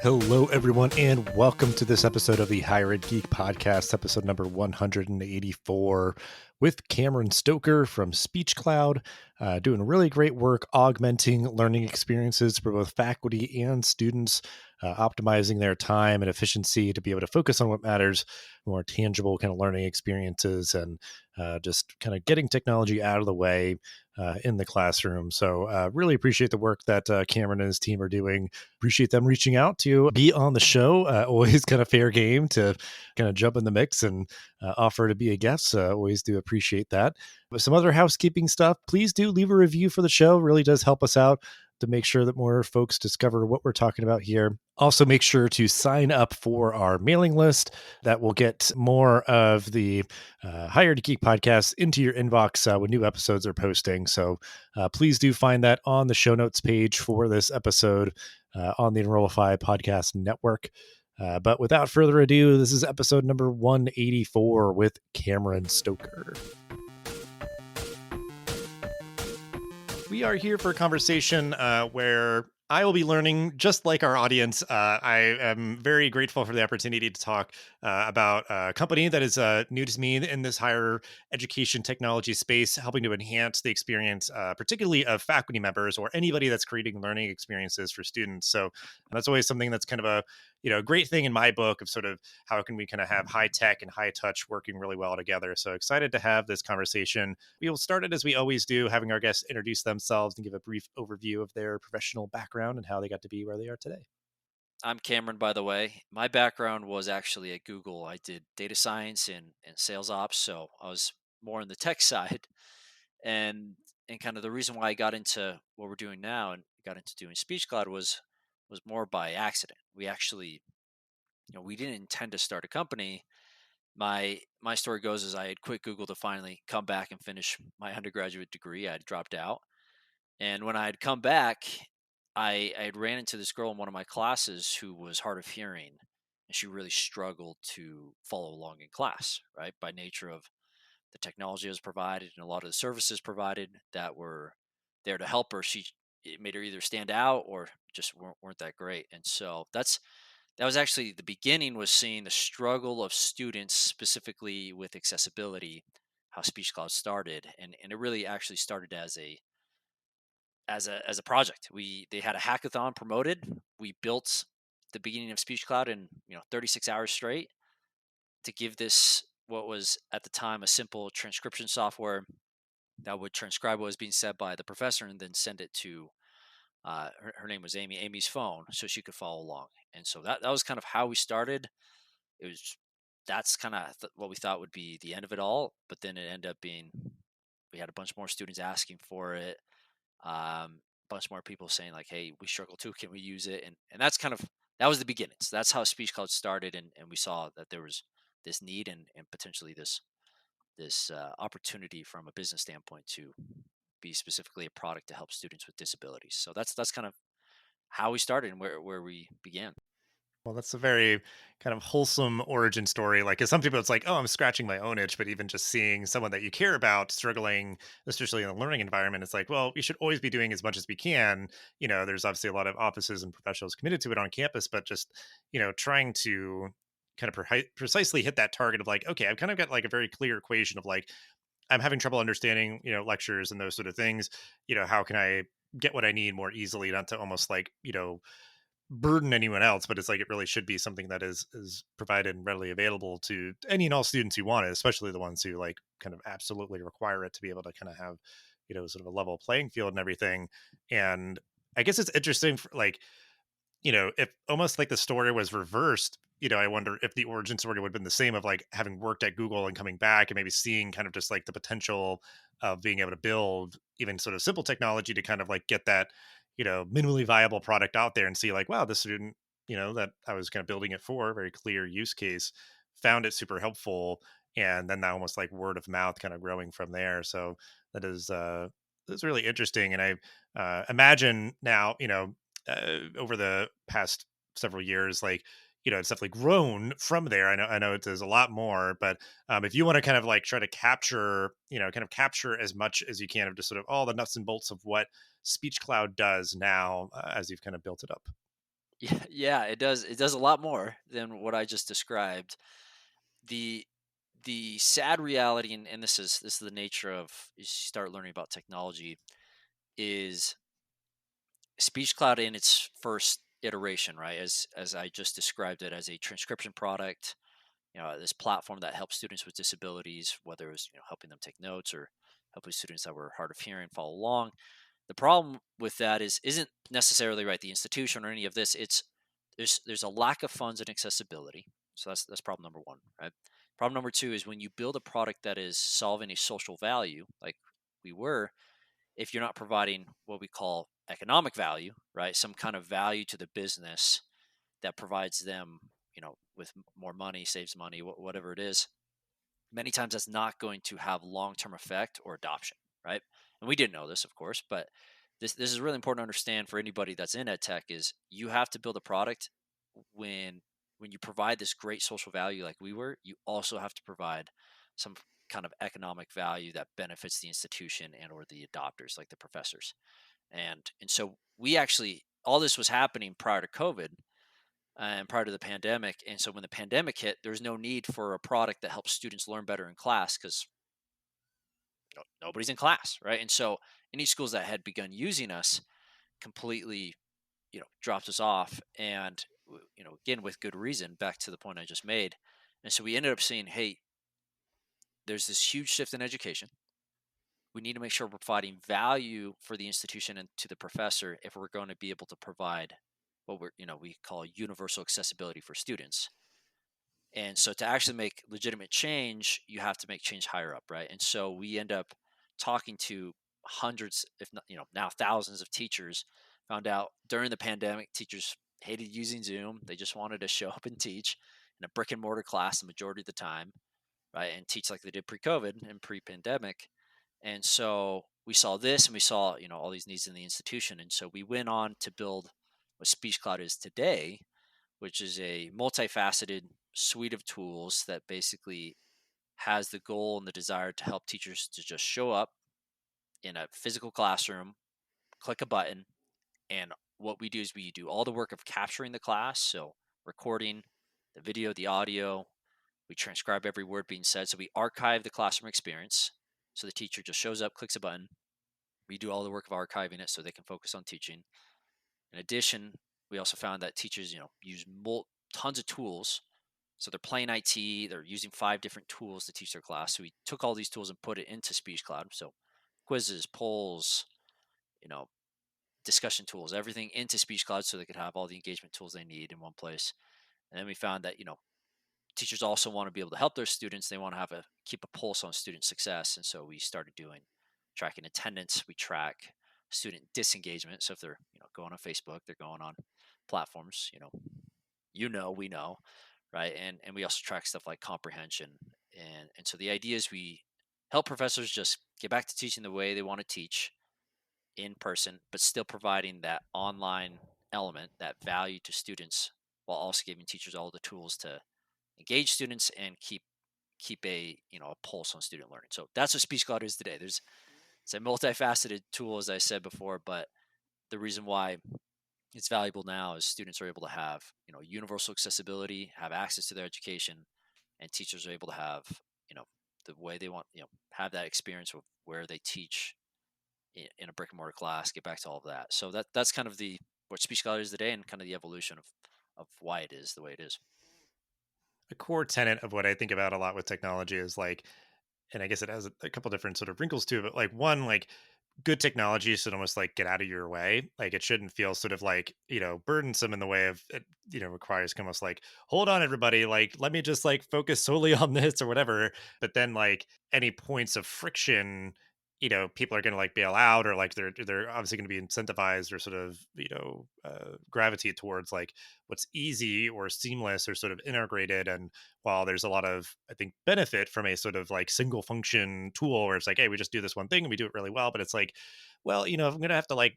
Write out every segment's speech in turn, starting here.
Hello, everyone, and welcome to this episode of the Higher Ed Geek Podcast, episode number 184, with Cameron Stoker from SpeechCloud, doing really great work augmenting learning experiences for both faculty and students, optimizing their time and efficiency to be able to focus on what matters, more tangible kind of learning experiences, and just kind of getting technology out of the way in the classroom. So really appreciate the work that Cameron and his team are doing. Appreciate them reaching out to be on the show. Always kind of fair game to kind of jump in the mix and offer to be a guest. Always do appreciate that. But some other housekeeping stuff, please do leave a review for the show. Really does help us out to make sure that more folks discover what we're talking about here. Also, make sure to sign up for our mailing list. That will get more of the Higher Ed Geek podcast into your inbox when new episodes are posting. So please do find that on the show notes page for this episode on the Enrollify podcast network. But without further ado, this is episode number 184 with Cameron Stoker. We are here for a conversation where I will be learning just like our audience. I am very grateful for the opportunity to talk about a company that is new to me in this higher education technology space, helping to enhance the experience, particularly of faculty members or anybody that's creating learning experiences for students. So that's always something that's kind of a great thing in my book of sort of how can we kind of have high tech and high touch working really well together. So excited to have this conversation. We will start it as we always do, having our guests introduce themselves and give a brief overview of their professional background and how they got to be where they are today. I'm Cameron, by the way. My background was actually at Google. I did data science and sales ops, so I was more on the tech side. And kind of the reason why I got into what we're doing now and got into doing SpeechCloud was more by accident. We actually, we didn't intend to start a company. My story goes is I had quit Google to finally come back and finish my undergraduate degree. I had dropped out, and when I had come back, I had ran into this girl in one of my classes who was hard of hearing, and she really struggled to follow along in class, right? By nature of the technology that was provided and a lot of the services provided that were there to help her, it made her either stand out or just weren't that great. And so that was actually the beginning, was seeing the struggle of students specifically with accessibility, how SpeechCloud started, and it really actually started as a project. They had a hackathon promoted. We built the beginning of SpeechCloud in 36 hours straight to give this what was at the time a simple transcription software that would transcribe what was being said by the professor and then send it to her name was Amy's phone, so she could follow along. And so that was kind of how we started. It was That's kind of what we thought would be the end of it all, but then it ended up being, we had a bunch more students asking for it. Bunch more people saying like, "Hey, we struggle too. Can we use it?" And that was the beginnings. That's how SpeechCloud started, and we saw that there was this need and potentially this opportunity from a business standpoint to be specifically a product to help students with disabilities. So that's kind of how we started and where we began. Well, that's a very kind of wholesome origin story. Like, as some people, it's like, oh, I'm scratching my own itch. But even just seeing someone that you care about struggling, especially in a learning environment, it's like, well, we should always be doing as much as we can. There's obviously a lot of offices and professionals committed to it on campus, but just, trying to kind of precisely hit that target of like, okay, I've kind of got like a very clear equation of like, I'm having trouble understanding, lectures and those sort of things. How can I get what I need more easily, not to almost like, burden anyone else, but it's like it really should be something that is provided and readily available to any and all students who want it, especially the ones who like kind of absolutely require it to be able to kind of have sort of a level playing field and everything. And I guess it's interesting for like, if almost like the story was reversed, I wonder if the origin story would have been the same of like having worked at Google and coming back and maybe seeing kind of just like the potential of being able to build even sort of simple technology to kind of like get that, minimally viable product out there and see like, wow, this student, that I was kind of building it for, very clear use case, found it super helpful. And then that almost like word of mouth kind of growing from there. So that's really interesting. And I imagine now, over the past several years, like, it's definitely grown from there. I know it does a lot more, but if you want to kind of like try to capture, kind of capture as much as you can of just sort of all the nuts and bolts of what SpeechCloud does now as you've kind of built it up. Yeah, yeah, it does. It does a lot more than what I just described. The the sad reality, and this is the nature of you start learning about technology, is speech cloud in its first iteration, right? As I just described it as a transcription product, this platform that helps students with disabilities, whether it was helping them take notes or helping students that were hard of hearing follow along. The problem with that isn't necessarily right the institution or any of this. It's there's a lack of funds and accessibility. So that's problem number one, right? Problem number two is when you build a product that is solving a social value, like we were, if you're not providing what we call economic value, right? Some kind of value to the business that provides them, with more money, saves money, whatever it is, many times that's not going to have long-term effect or adoption, right? And we didn't know this, of course, but this is really important to understand for anybody that's in ed tech is you have to build a product when when you provide this great social value like we were, you also have to provide some kind of economic value that benefits the institution and or the adopters like the professors. And so we actually all this was happening prior to COVID and prior to the pandemic. And so when the pandemic hit, there's no need for a product that helps students learn better in class because nobody's in class, right? And so any schools that had begun using us completely, dropped us off, and again with good reason. Back to the point I just made, and so we ended up saying, hey, there's this huge shift in education. We need to make sure we're providing value for the institution and to the professor if we're going to be able to provide what we call universal accessibility for students. And so to actually make legitimate change, you have to make change higher up, right? And so we end up talking to hundreds, if not, now thousands of teachers. Found out during the pandemic, teachers hated using Zoom. They just wanted to show up and teach in a brick and mortar class the majority of the time, right? And teach like they did pre-COVID and pre-pandemic. And so we saw this and we saw, all these needs in the institution. And so we went on to build what Speech Cloud is today, which is a multifaceted suite of tools that basically has the goal and the desire to help teachers to just show up in a physical classroom, click a button, and what we do is we do all the work of capturing the class, so recording the video, the audio, we transcribe every word being said, so we archive the classroom experience. So the teacher just shows up, clicks a button. We do all the work of archiving it so they can focus on teaching. In addition, we also found that teachers, use tons of tools. So they're playing IT, they're using 5 different tools to teach their class. So we took all these tools and put it into Speech Cloud. So quizzes, polls, you know, discussion tools, everything into Speech Cloud so they could have all the engagement tools they need in one place. And then we found that, teachers also want to be able to help their students. They want to keep a pulse on student success. And so we started doing tracking attendance. We track student disengagement. So if they're, going on Facebook, they're going on platforms, we know, right? And we also track stuff like comprehension. And so the idea is we help professors just get back to teaching the way they want to teach in person, but still providing that online element, that value to students, while also giving teachers all the tools to engage students and keep a a pulse on student learning. So that's what Speech Cloud is today. It's a multifaceted tool, as I said before, but the reason why it's valuable now is students are able to have universal accessibility, have access to their education, and teachers are able to have you know the way they want, have that experience of where they teach in a brick and mortar class. Get back to all of that. So that's kind of the what Speech Cloud is today, and kind of the evolution of why it is the way it is. A core tenet of what I think about a lot with technology is like, and I guess it has a couple different sort of wrinkles too, but like one, like good technology should almost like get out of your way. Like it shouldn't feel sort of like, burdensome in the way of it, requires almost like, hold on, everybody, like, let me just like focus solely on this or whatever. But then like any points of friction, people are going to like bail out, or like they're obviously going to be incentivized or sort of, gravitate towards like what's easy or seamless or sort of integrated. And while there's a lot of, I think, benefit from a sort of like single function tool where it's like, hey, we just do this one thing and we do it really well. But it's like, well, if I'm going to have to like,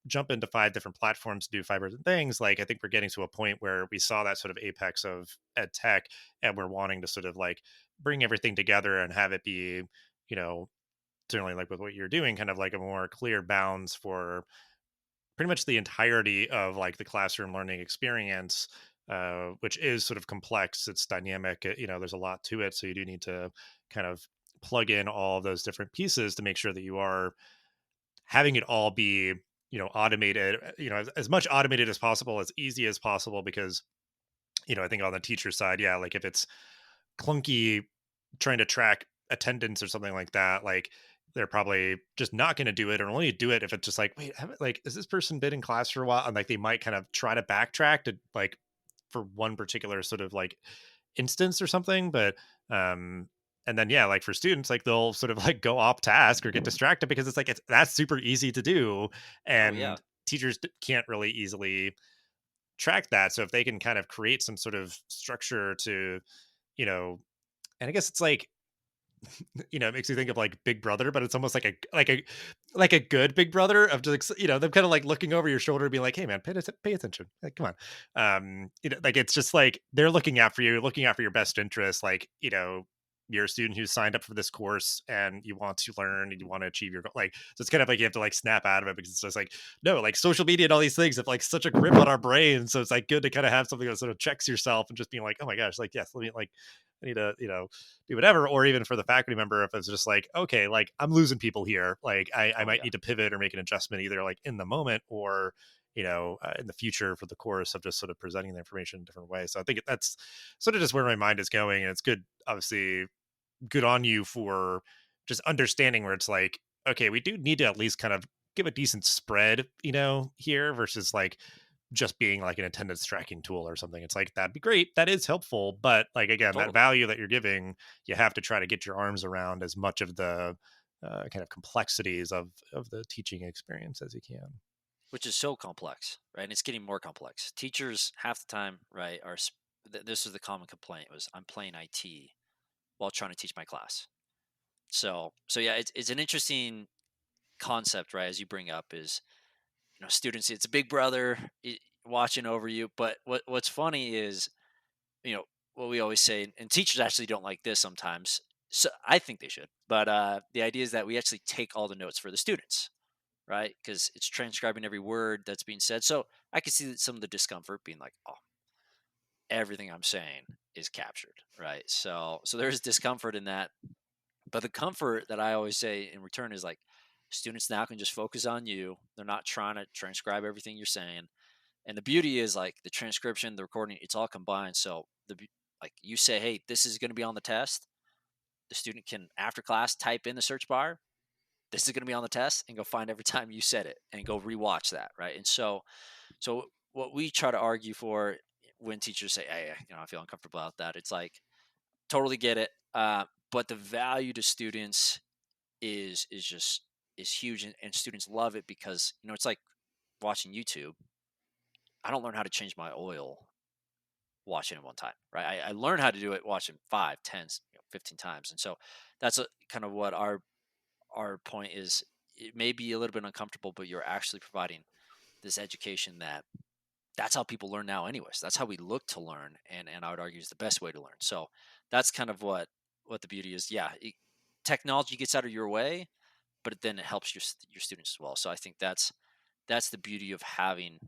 jump into 5 different platforms to do 5 different things, like I think we're getting to a point where we saw that sort of apex of ed tech, and we're wanting to sort of like bring everything together and have it be, you know, certainly like with what you're doing, kind of like a more clear bounds for pretty much the entirety of like the classroom learning experience, which is sort of complex. It's dynamic. There's a lot to it. So you do need to kind of plug in all of those different pieces to make sure that you are having it all be, automated, as much automated as possible, as easy as possible, because, I think on the teacher side, yeah, like if it's clunky trying to track attendance or something like that, like they're probably just not going to do it, or only do it if it's just like, wait, like, has this person been in class for a while? And like they might kind of try to backtrack to like for one particular sort of like instance or something. But and then yeah, like for students, like they'll sort of like go off task or get distracted because it's like that's super easy to do, Oh yeah, and teachers can't really easily track that. So if they can kind of create some sort of structure to, you know, and I guess it's like, it makes you think of like Big Brother, but it's almost like a good Big Brother of just like, them kind of like looking over your shoulder and being like, hey man, pay attention. Like, come on. Like it's just like they're looking out for you, looking out for your best interest. Like, you're a student who signed up for this course and you want to learn and you want to achieve your goal. Like, so it's kind of like you have to like snap out of it, because it's just like, no, like social media and all these things have like such a grip on our brain. So it's like good to kind of have something that sort of checks yourself and just being like, oh my gosh, like, yes, let me like, I need to, do whatever. Or even for the faculty member, if it's just like, okay, like I'm losing people here, like I oh might yeah. need to pivot or make an adjustment either like in the moment or, in the future for the course of just sort of presenting the information in a different way. So I think that's sort of just where my mind is going. And it's good, obviously, good on you for just understanding where it's like, okay, we do need to at least kind of give a decent spread, here versus like just being like an attendance tracking tool or something. It's like, that'd be great. That is helpful. But like, again, that Totally. value that you're giving, you have to try to get your arms around as much of the kind of complexities of the teaching experience as you can. Which is so complex, right? And it's getting more complex. Teachers half the time, right, this is the common complaint was I'm playing IT while trying to teach my class. So yeah, it's an interesting concept, right? As you bring up is, students, it's a big brother watching over you. But what's funny is, what we always say, and teachers actually don't like this sometimes. So I think they should. But the idea is that we actually take all the notes for the students, right? Because it's transcribing every word that's being said. So I can see that some of the discomfort being like, oh, everything I'm saying is captured, right? So there's discomfort in that. But the comfort that I always say in return is like, students now can just focus on you. They're not trying to transcribe everything you're saying. And the beauty is like the transcription, the recording, it's all combined. So like you say, hey, this is going to be on the test. The student can after class type in the search bar, this is going to be on the test, and go find every time you said it and go rewatch that, right? And so what we try to argue for when teachers say, hey, I feel uncomfortable about that, it's like, totally get it, but the value to students is huge, and students love it because it's like watching YouTube. I don't learn how to change my oil watching it one time, right? I learn how to do it watching 5, 10, 15 times. And so that's kind of what our point is. It may be a little bit uncomfortable, but you're actually providing this education that's how people learn now anyways. That's how we look to learn, and I would argue is the best way to learn. So that's kind of what the beauty is. Yeah, technology gets out of your way, but then it helps your students as well. So I think that's the beauty of having,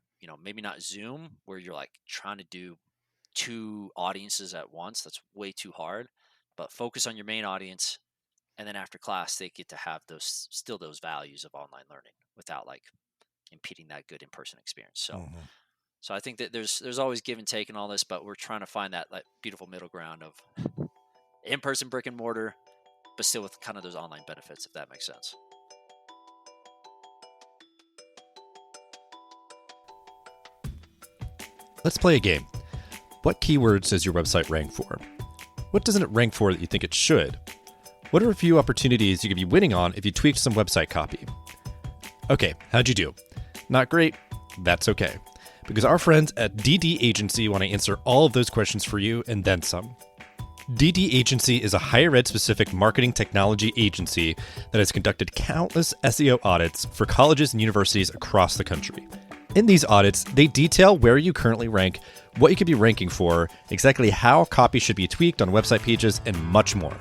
maybe not Zoom where you're like trying to do two audiences at once. That's way too hard, but focus on your main audience. And then after class, they get to have those values of online learning without like impeding that good in-person experience. Mhm. So I think that there's always give and take in all this, but we're trying to find that like beautiful middle ground of in-person brick and mortar, but still with kind of those online benefits, if that makes sense. Let's play a game. What keywords does your website rank for? What doesn't it rank for that you think it should? What are a few opportunities you could be winning on if you tweaked some website copy? Okay, how'd you do? Not great? That's okay. Because our friends at DD Agency want to answer all of those questions for you and then some. DD Agency is a higher ed specific marketing technology agency that has conducted countless SEO audits for colleges and universities across the country. In these audits, they detail where you currently rank, what you could be ranking for, exactly how copy should be tweaked on website pages, and much more.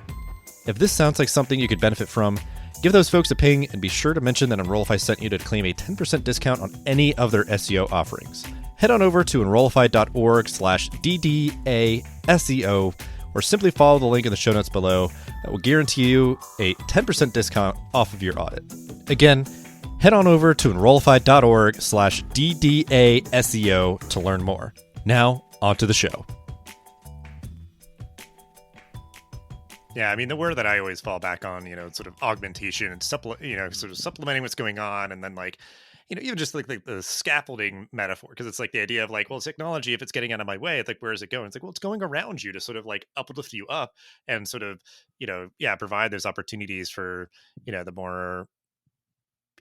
If this sounds like something you could benefit from, Give those folks a ping and be sure to mention that Enrollify sent you to claim a 10% discount on any of their SEO offerings. Head on over to enrollify.org/DDASEO or simply follow the link in the show notes below. That will guarantee you a 10% discount off of your audit. Again, head on over to enrollify.org/DDASEO to learn more. Now, on to the show. Yeah, I mean, the word that I always fall back on, sort of augmentation and sort of supplementing what's going on, and then like, even just like the scaffolding metaphor, because it's like the idea of like, well, technology, if it's getting out of my way, it's like, where is it going? It's like, well, it's going around you to sort of like uplift you up and sort of, provide those opportunities for, the more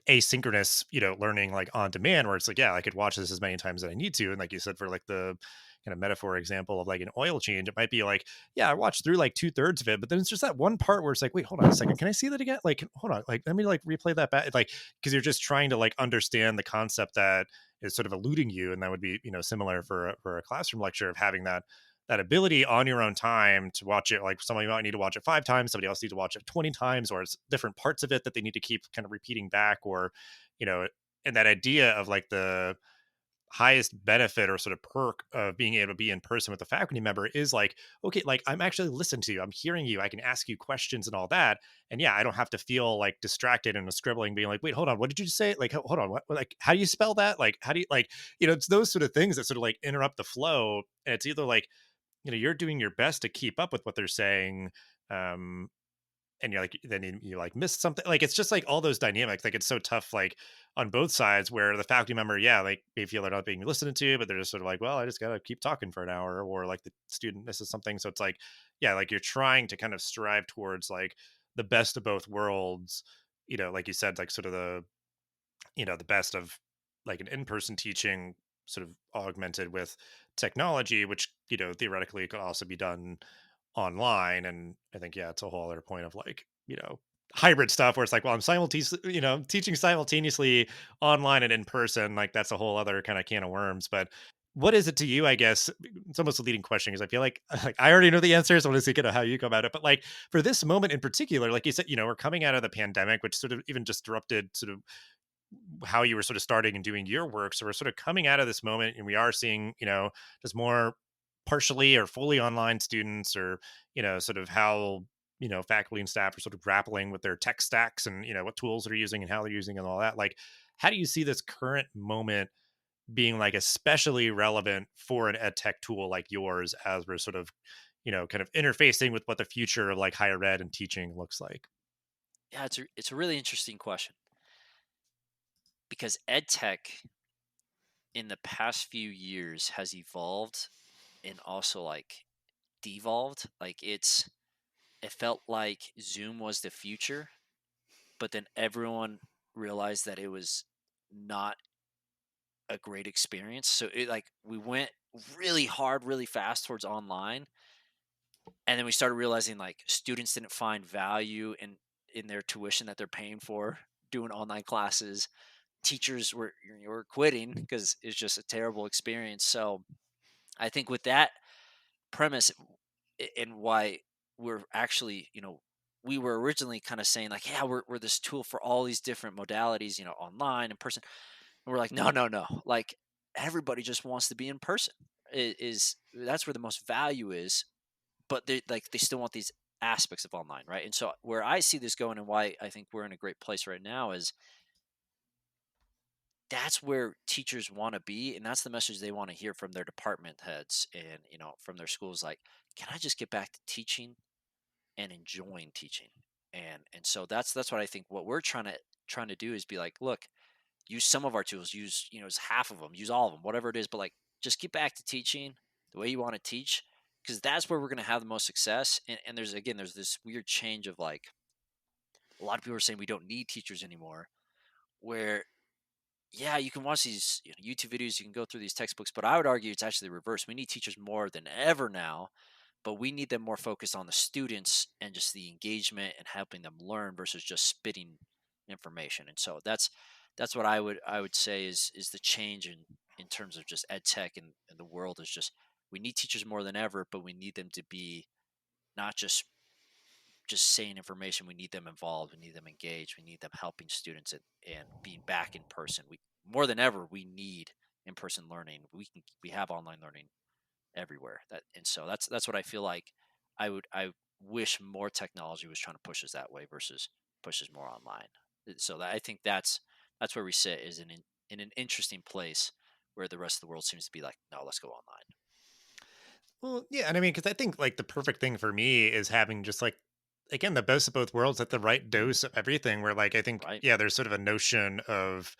asynchronous, learning like on demand, where it's like, yeah, I could watch this as many times as I need to. And like you said, for like the kind of metaphor example of like an oil change, it might be like, yeah, I watched through like 2/3 of it, but then it's just that one part where it's like, wait, hold on a second, can I see that again? Like, hold on, like, let me like replay that back. Like, because you're just trying to like understand the concept that is sort of eluding you. And that would be, similar for a classroom lecture, of having that ability on your own time to watch it. Like, somebody might need to watch it 5 times, somebody else needs to watch it 20 times, or it's different parts of it that they need to keep kind of repeating back, or, you know, and that idea of like the highest benefit or sort of perk of being able to be in person with a faculty member is like, okay, like, I'm actually listening to you, I'm hearing you, I can ask you questions and all that. And yeah, I don't have to feel like distracted and scribbling, being like, wait, hold on, what did you say? Like, hold on, what, like, how do you spell that? Like, how do you, like, it's those sort of things that sort of like interrupt the flow. And it's either like, you're doing your best to keep up with what they're saying, um and you're like, then you like miss something. Like, it's just like all those dynamics, like, it's so tough, like, on both sides, where the faculty member, yeah, like, they feel they're not being listened to, but they're just sort of like, well, I just gotta keep talking for an hour, or like the student misses something. So it's like, yeah, like, you're trying to kind of strive towards like the best of both worlds, like you said, like, sort of the best of like an in-person teaching, sort of augmented with technology, which, theoretically could also be done online. And I think, yeah, it's a whole other point of like, hybrid stuff, where it's like, well, I'm simultaneously, teaching simultaneously online and in person. Like, that's a whole other kind of can of worms. But what is it to you? I guess it's almost a leading question, because I feel like, like, I already know the answers. I want to see kind of how you come at it. But like, for this moment in particular, like you said, we're coming out of the pandemic, which sort of even disrupted sort of how you were sort of starting and doing your work. So we're sort of coming out of this moment, and we are seeing, just more partially or fully online students, or, sort of how, faculty and staff are sort of grappling with their tech stacks, and, what tools they're using and how they're using and all that. Like, how do you see this current moment being like especially relevant for an ed tech tool like yours, as we're sort of, kind of interfacing with what the future of like higher ed and teaching looks like? Yeah, it's a really interesting question, because ed tech in the past few years has evolved and also like devolved. Like, it felt like Zoom was the future, but then everyone realized that it was not a great experience. So it, like, we went really hard, really fast towards online, and then we started realizing like students didn't find value in their tuition that they're paying for doing online classes. Teachers were quitting because it's just a terrible experience. So I think with that premise, and why we're actually, we were originally kind of saying like, yeah, we're this tool for all these different modalities, online, in person. And we're like, no, no, no. Like, everybody just wants to be in person. Is That's where the most value is, but they still want these aspects of online, right? And so where I see this going, and why I think we're in a great place right now, is that's where teachers want to be, and that's the message they want to hear from their department heads, and from their schools. Like, can I just get back to teaching and enjoying teaching? And so that's what I think. What we're trying to do is be like, look, use some of our tools, use half of them, use all of them, whatever it is, but like, just get back to teaching the way you want to teach, because that's where we're going to have the most success. And there's this weird change of like, a lot of people are saying we don't need teachers anymore, where, yeah, you can watch these YouTube videos, you can go through these textbooks, but I would argue it's actually the reverse. We need teachers more than ever now, but we need them more focused on the students and just the engagement and helping them learn versus just spitting information. And so that's what I would say is the change in terms of just ed tech and the world, is just, we need teachers more than ever, but we need them to be not just just saying information. We need them involved. We need them engaged. We need them helping students and being back in person. We more than ever we need in person learning. We have online learning everywhere. So that's what I feel like. I wish more technology was trying to push us that way versus pushes more online. I think that's where we sit is in an interesting place where the rest of the world seems to be like, no, let's go online. Well, yeah, and I mean, because I think like the perfect thing for me is having just like again the best of both worlds at the right dose of everything. Where like I think Right? yeah, there's sort of a notion of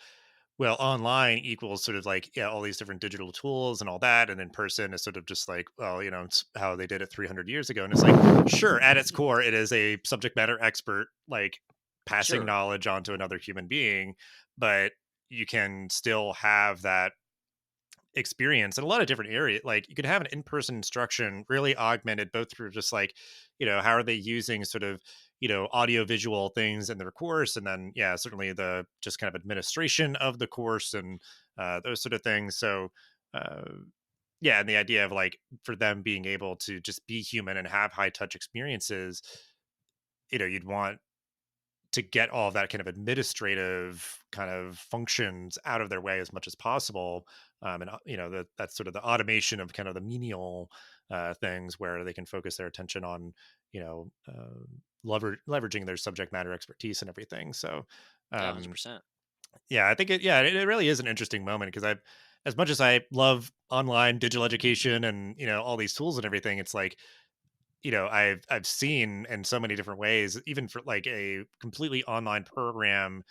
well, online equals sort of like yeah, all these different digital tools and all that, and in person is sort of just like well, it's how they did it 300 years ago, and it's like sure, at its core, it is a subject matter expert like passing Sure. knowledge onto another human being, but you can still have that experience in a lot of different areas. Like you could have an in-person instruction really augmented both through just like, how are they using sort of, audio visual things in their course. And then, yeah, certainly the just kind of administration of the course and those sort of things. So, uh, yeah. And the idea of like for them being able to just be human and have high touch experiences, you'd want to get all of that kind of administrative kind of functions out of their way as much as possible. And that's sort of the automation of kind of the menial things where they can focus their attention on, leveraging their subject matter expertise and everything. So, Yeah, um, 100%. yeah, I think it really is an interesting moment because as much as I love online digital education and, all these tools and everything, it's like, I've seen in so many different ways, even for like a completely online program,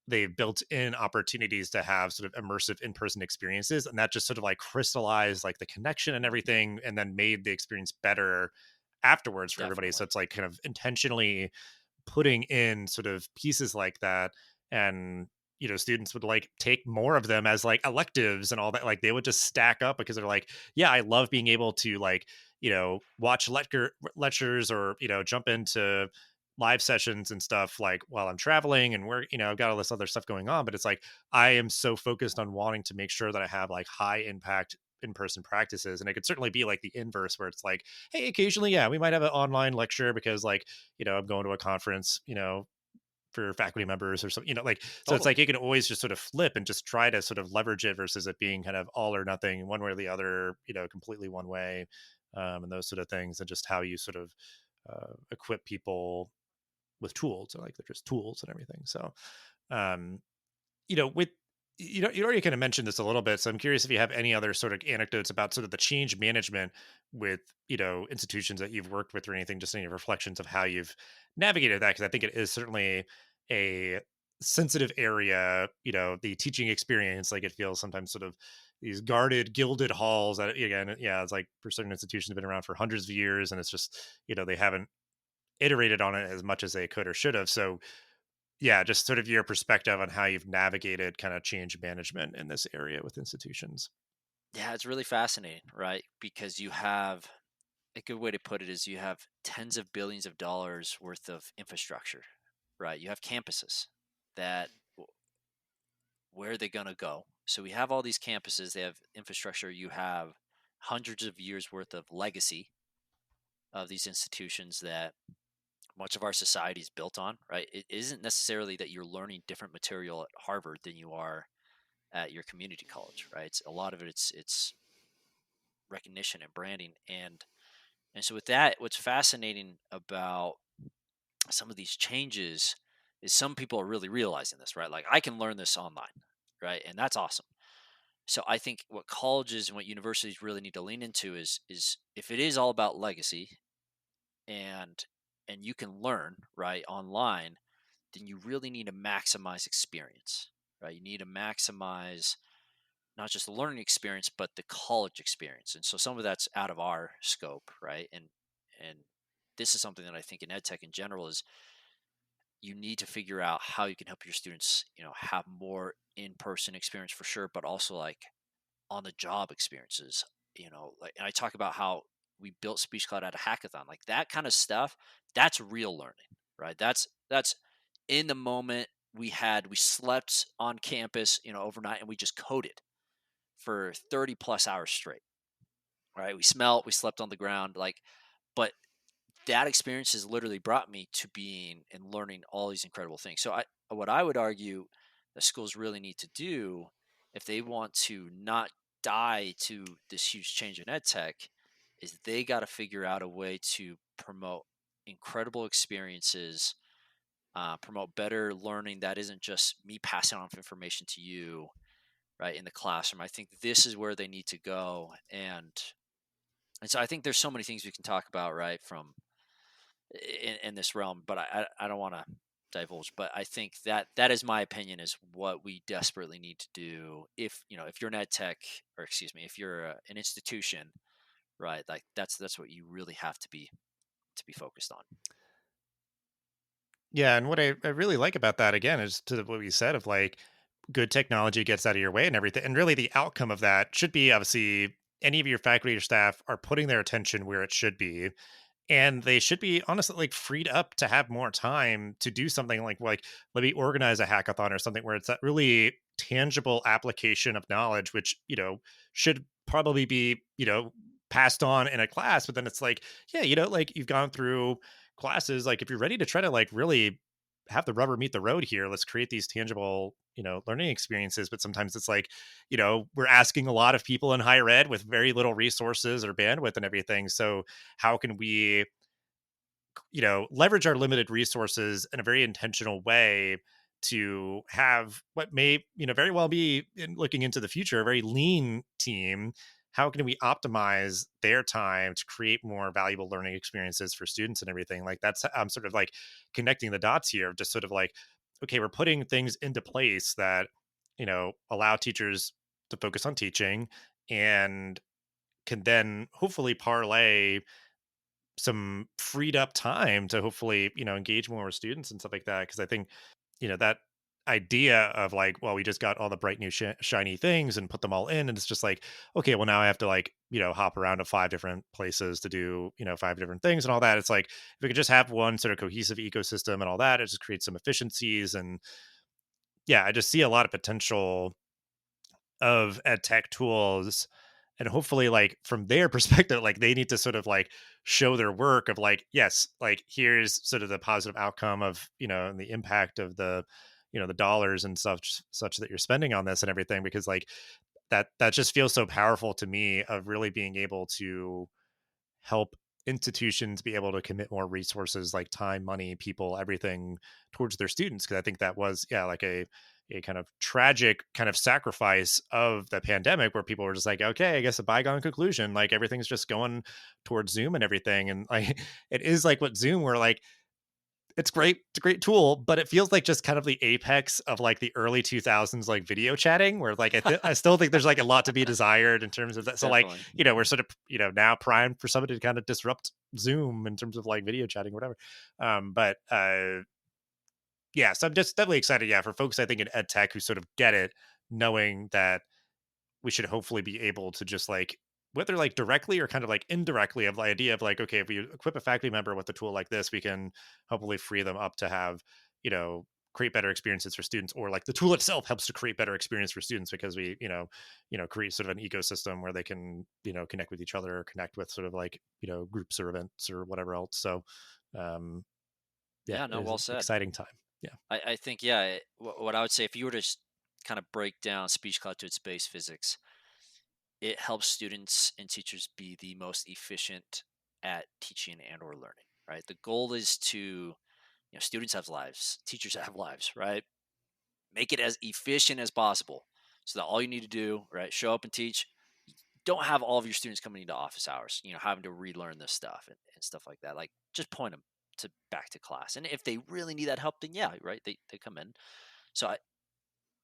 they've built in opportunities to have sort of immersive in-person experiences, and that just sort of like crystallized like the connection and everything, and then made the experience better afterwards for everybody. So Definitely. it's like kind of intentionally putting in sort of pieces like that, and students would like take more of them as like electives and all that. Like they would just stack up because they're like, yeah, I love being able to like watch lectures or jump into live sessions and stuff like while I'm traveling and where I've got all this other stuff going on. But it's like I am so focused on wanting to make sure that I have like high impact in-person practices. And it could certainly be like the inverse where it's like, hey, occasionally, yeah, we might have an online lecture because like I'm going to a conference, for faculty members or something, like, so it's Totally. like you can always just sort of flip and just try to sort of leverage it versus it being kind of all or nothing, one way or the other, completely one way, and those sort of things, and just how you sort of equip people with tools, so like they're just tools and everything. So, um, with you already kind of mentioned this a little bit, so I'm curious if you have any other sort of anecdotes about sort of the change management with institutions that you've worked with or anything, just any reflections of how you've navigated that, because I think it is certainly a sensitive area. The teaching experience, like it feels sometimes sort of these guarded gilded halls that again, yeah, it's like for certain institutions have been around for hundreds of years, and it's just they haven't iterated on it as much as they could or should have. So yeah, just sort of your perspective on how you've navigated kind of change management in this area with institutions. Yeah, it's really fascinating, right? Because you have a good way to put it is you have tens of billions of dollars worth of infrastructure, right? You have campuses that where are they going to go? So we have all these campuses, they have infrastructure, you have hundreds of years worth of legacy of these institutions that much of our society is built on, right? It isn't necessarily that you're learning different material at Harvard than you are at your community college, right? A lot of it's recognition and branding and so with that, what's fascinating about some of these changes is some people are really realizing this, right? Like I can learn this online, right? And that's awesome. So I think what colleges and what universities really need to lean into is if it is all about legacy and you can learn right online, then you really need to maximize experience, right? You need to maximize not just the learning experience but the college experience. And so some of that's out of our scope, right? And this is something that I think in ed tech in general is you need to figure out how you can help your students, have more in-person experience for sure, but also like on the job experiences, like, and I talk about how we built speech cloud at a hackathon, like that kind of stuff. That's real learning, right? That's in the moment. We slept on campus, overnight, and we just coded for 30 plus hours straight, right? We slept on the ground, like, but that experience has literally brought me to being and learning all these incredible things. So what I would argue that schools really need to do if they want to not die to this huge change in ed tech is they got to figure out a way to promote incredible experiences, promote better learning that isn't just me passing on information to you, right, in the classroom. I think this is where they need to go, and so I think there's so many things we can talk about, right, from in this realm, but I don't want to divulge. But I think that that is my opinion is what we desperately need to do. If if you're an ed tech, or excuse me, if you're an institution, right, like that's what you really have to be focused on. Yeah, and what I really like about that again is to what we said of like good technology gets out of your way and everything. And really the outcome of that should be obviously any of your faculty or staff are putting their attention where it should be, and they should be honestly like freed up to have more time to do something like let me organize a hackathon or something where it's that really tangible application of knowledge, which should probably be passed on in a class. But then it's like, yeah, like you've gone through classes, like if you're ready to try to like really have the rubber meet the road here, let's create these tangible learning experiences. But sometimes it's like, we're asking a lot of people in higher ed with very little resources or bandwidth and everything. So how can we leverage our limited resources in a very intentional way to have what may very well be, in looking into the future, a very lean team. How can we optimize their time to create more valuable learning experiences for students and everything? Like that's, I'm sort of like connecting the dots here of just sort of like, okay, we're putting things into place that allow teachers to focus on teaching and can then hopefully parlay some freed up time to hopefully engage more with students and stuff like that. Because I think that idea of like, well, we just got all the bright new shiny things and put them all in, and it's just like, okay, well now I have to like hop around to five different places to do five different things and all that. It's like if we could just have one sort of cohesive ecosystem and all that, it just creates some efficiencies. And yeah, I just see a lot of potential of ed tech tools, and hopefully like from their perspective, like they need to sort of like show their work of like, yes, like here's sort of the positive outcome of and the impact of the the dollars and such that you're spending on this and everything. Because like that just feels so powerful to me of really being able to help institutions be able to commit more resources like time, money, people, everything towards their students. Because I think that was, yeah, like a kind of tragic kind of sacrifice of the pandemic where people were just like, okay, I guess a bygone conclusion, like everything's just going towards Zoom and everything. And like it is like what Zoom were like, it's great, it's a great tool, but it feels like just kind of the apex of like the early 2000s like video chatting, where like I still think there's like a lot to be desired in terms of that. So like Definitely. we're sort of now primed for somebody to kind of disrupt Zoom in terms of like video chatting or whatever. But yeah, so I'm just definitely excited, yeah, for folks I think in ed tech who sort of get it, knowing that we should hopefully be able to just like, whether like directly or kind of like indirectly, of the idea of like, okay, if we equip a faculty member with a tool like this, we can hopefully free them up to have create better experiences for students, or like the tool itself helps to create better experience for students because we create sort of an ecosystem where they can connect with each other or connect with sort of like groups or events or whatever else. So um yeah, Yeah, no, it's well an said. exciting time. Yeah. I think, yeah, what I would say, if you were to kind of break down speech cloud to its base physics, it helps students and teachers be the most efficient at teaching and or learning, right? The goal is to, students have lives, teachers have lives, right? Make it as efficient as possible so that all you need to do, right, show up and teach. Don't have all of your students coming into office hours, having to relearn this stuff and stuff like that. Like, just point them to back to class. And if they really need that help, then yeah, right, they come in. So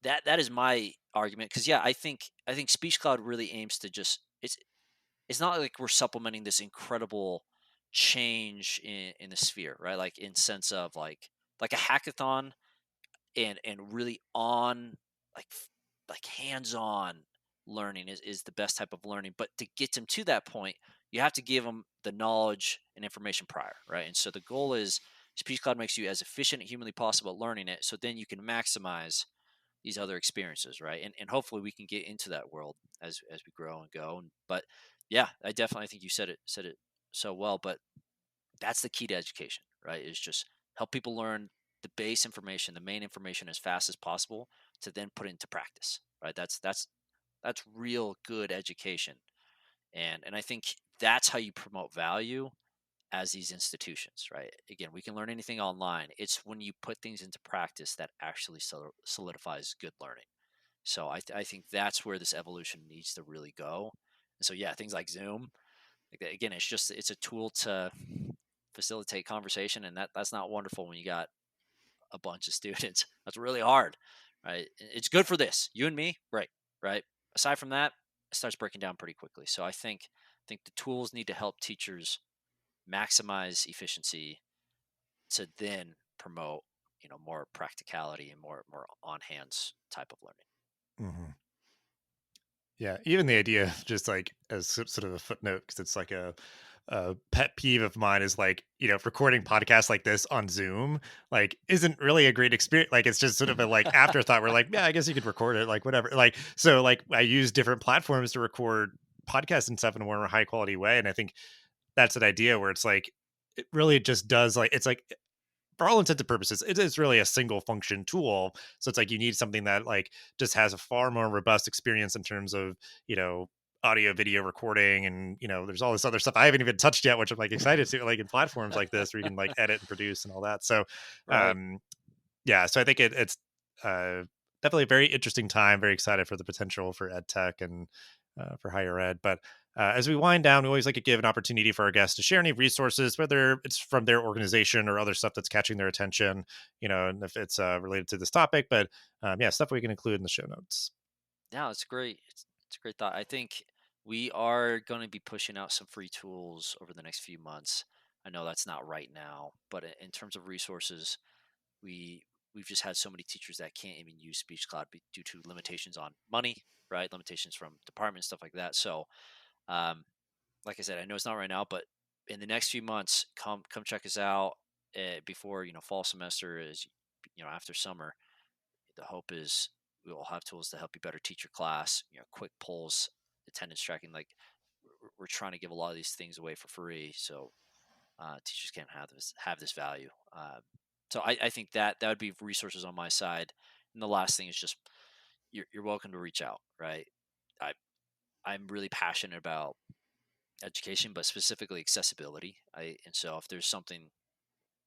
that is my argument, because yeah, I think speech cloud really aims to just, it's not like we're supplementing this incredible change in the sphere, right? Like in sense of like a hackathon, and really on, like like hands-on learning is the best type of learning. But to get them to that point, you have to give them the knowledge and information prior, right? And so the goal is speech cloud makes you as efficient and humanly possible at learning it, so then you can maximize these other experiences, right? And hopefully we can get into that world as we grow and go. But yeah, I definitely think you said it so well. But that's the key to education, right? Is just help people learn the base information, the main information as fast as possible to then put into practice, right? That's real good education. And I think that's how you promote value as these institutions, right? Again, we can learn anything online. It's when you put things into practice that actually solidifies good learning. So I think that's where this evolution needs to really go. And so yeah, things like Zoom, again, it's a tool to facilitate conversation, and that's not wonderful when you got a bunch of students. That's really hard, right? It's good for this, you and me, great, right? Aside from that, it starts breaking down pretty quickly. So I think the tools need to help teachers maximize efficiency to then promote more practicality and more on hands type of learning. Hmm. Yeah, even the idea of just like as sort of a footnote, because it's like a pet peeve of mine is like, recording podcasts like this on Zoom, like isn't really a great experience. Like it's just sort of a like afterthought. We're like, yeah, I guess you could record it, like whatever. Like, so like I use different platforms to record podcasts and stuff in a more high quality way. And I think that's an idea where it's like, it really just does like, it's like, for all intents and purposes, it is really a single function tool. So it's like you need something that like just has a far more robust experience in terms of, audio, video recording, and there's all this other stuff I haven't even touched yet, which I'm like excited to, like in platforms like this where you can like edit and produce and all that. So, Right. yeah, so I think it's uh, definitely a very interesting time. Very excited for the potential for ed tech and for higher ed. But as we wind down, we always like to give an opportunity for our guests to share any resources, whether it's from their organization or other stuff that's catching their attention, and if it's related to this topic. But yeah, stuff we can include in the show notes. Yeah, it's great. It's a great thought. I think we are going to be pushing out some free tools over the next few months. I know that's not right now, but in terms of resources, we we've just had so many teachers that can't even use speech cloud due to limitations on money, right? Limitations from departments, stuff like that. So, um, like I said, I know it's not right now, but in the next few months, come check us out before fall semester is after summer. The hope is we will have tools to help you better teach your class. Quick polls, attendance tracking. Like we're trying to give a lot of these things away for free, so teachers can have this value. So I think that would be resources on my side. And the last thing is just you're welcome to reach out. Right, I I'm really passionate about education, but specifically accessibility. And so if there's something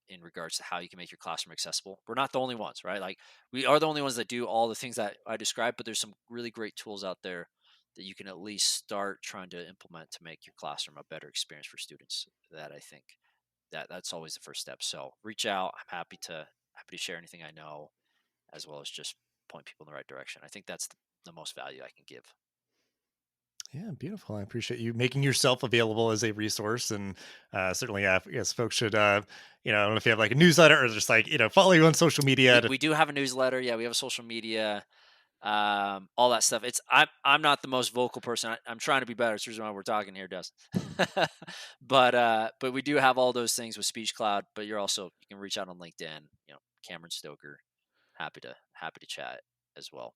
in regards to how you can make your classroom accessible, we're not the only ones, right? Like we are the only ones that do all the things that I described, but there's some really great tools out there that you can at least start trying to implement to make your classroom a better experience for students. That I think that's always the first step. So reach out. I'm happy to share anything I know, as well as just point people in the right direction. I think that's the most value I can give. Yeah, beautiful. I appreciate you making yourself available as a resource, and certainly, yeah, yes, folks should, I don't know if you have like a newsletter or just like follow you on social We media. we do have a newsletter. Yeah, we have a social media, all that stuff. I'm not the most vocal person. I'm trying to be better. It's the reason why we're talking here, Dustin. But we do have all those things with Speech Cloud. But you can reach out on LinkedIn. Cameron Stoker. Happy to chat as well.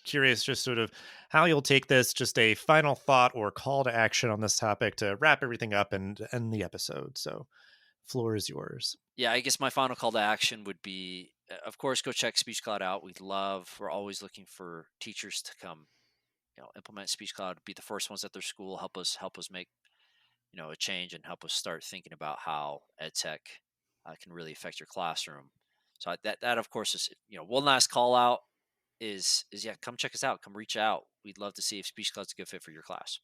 Curious, just sort of how you'll take this. Just a final thought or call to action on this topic to wrap everything up and end the episode. So, floor is yours. Yeah, I guess my final call to action would be, of course, go check Speech Cloud out. We're always looking for teachers to come, implement Speech Cloud, be the first ones at their school, help us make, a change and help us start thinking about how ed tech can really affect your classroom. So that of course is, one last call out is yeah, come check us out, come reach out. We'd love to see if Speech Cloud's a good fit for your class.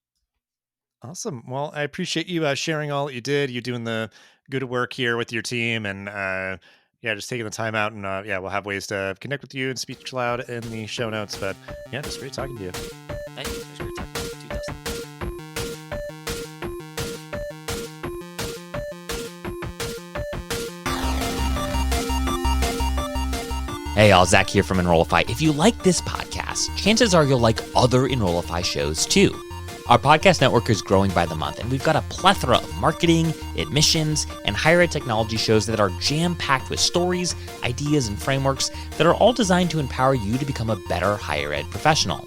Awesome. Well, I appreciate you sharing all that you did. You doing the good work here with your team, and yeah, just taking the time out. And yeah, we'll have ways to connect with you and Speech Cloud in the show notes. But yeah, just great talking to you. Thank you. It was great talking to you, Dustin. Hey, all, Zach here from Enrollify. If you like this podcast, chances are you'll like other Enrollify shows too. Our podcast network is growing by the month, and we've got a plethora of marketing, admissions, and higher ed technology shows that are jam-packed with stories, ideas, and frameworks that are all designed to empower you to become a better higher ed professional.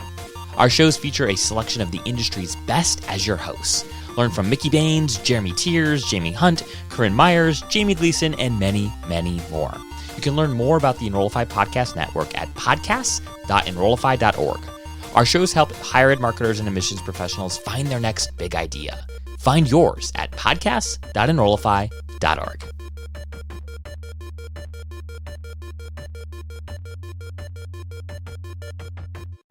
Our shows feature a selection of the industry's best as your hosts, Learn from Mickey Baines, Jeremy Tiers, Jaime Hunt, Corynn Myers, Jaime Gleason, and many, many more. You can learn more about the Enrollify Podcast Network at podcasts.enrollify.org. Our shows help higher ed marketers and admissions professionals find their next big idea. Find yours at podcasts.enrollify.org.